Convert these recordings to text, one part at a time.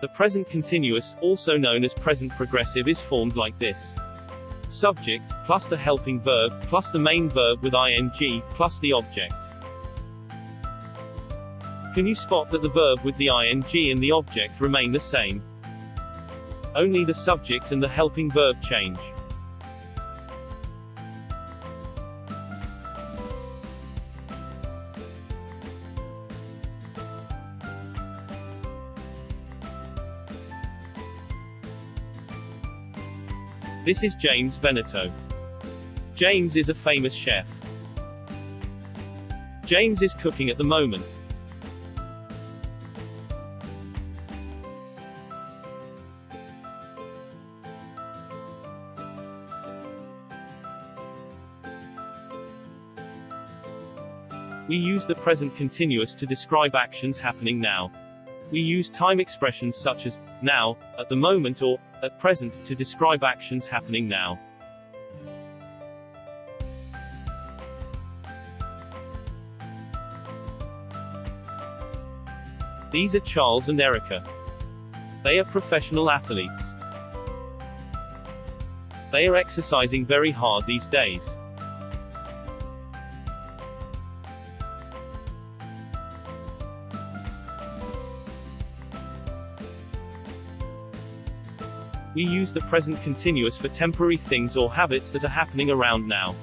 The present continuous, also known as present progressive, is formed like this. Subject, plus the helping verb, plus the main verb with ing, plus the object. Can you spot that the verb with the ing and the object remain the same? Only the subject and the helping verb change. This is James Veneto. James is a famous chef. James is cooking at the moment. We use the present continuous to describe actions happening now. We use time expressions such as now, at the moment, or at present to describe actions happening now. These are Charles and Erica. They are professional athletes. They are exercising very hard these days. We use the present continuous for temporary things or habits that are happening around now.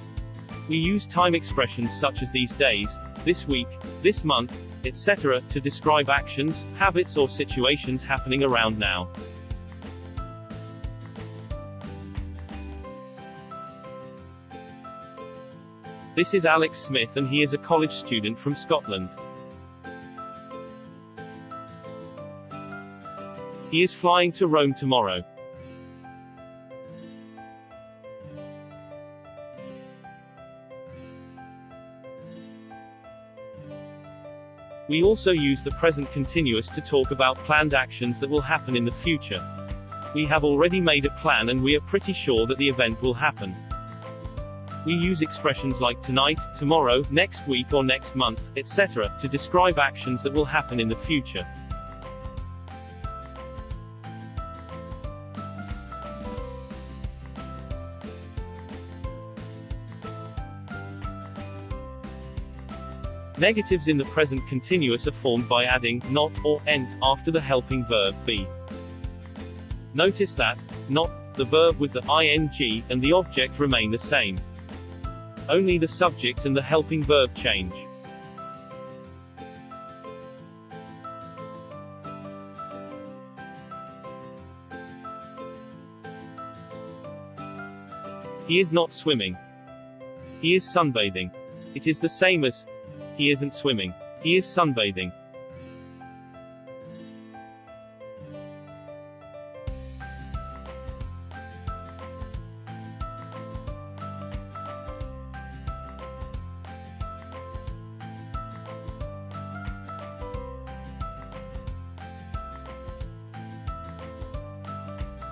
We use time expressions such as these days, this week, this month, etc., to describe actions, habits or situations happening around now. This is Alex Smith and he is a college student from Scotland. He is flying to Rome tomorrow. We also use the present continuous to talk about planned actions that will happen in the future. We have already made a plan and we are pretty sure that the event will happen. We use expressions like tonight, tomorrow, next week or next month, etc., to describe actions that will happen in the future. Negatives in the present continuous are formed by adding not or ent after the helping verb be. Notice that not, the verb with the ing, and the object remain the same. Only the subject and the helping verb change. He is not swimming. He is sunbathing. It is the same as he isn't swimming. He is sunbathing.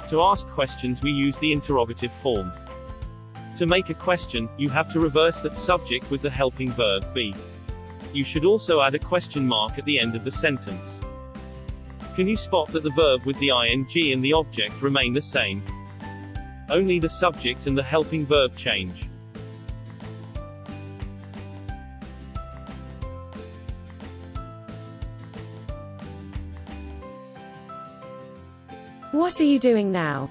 To ask questions we use the interrogative form. To make a question, you have to reverse the subject with the helping verb be. You should also add a question mark at the end of the sentence. Can you spot that the verb with the ing and the object remain the same? Only the subject and the helping verb change. What are you doing now?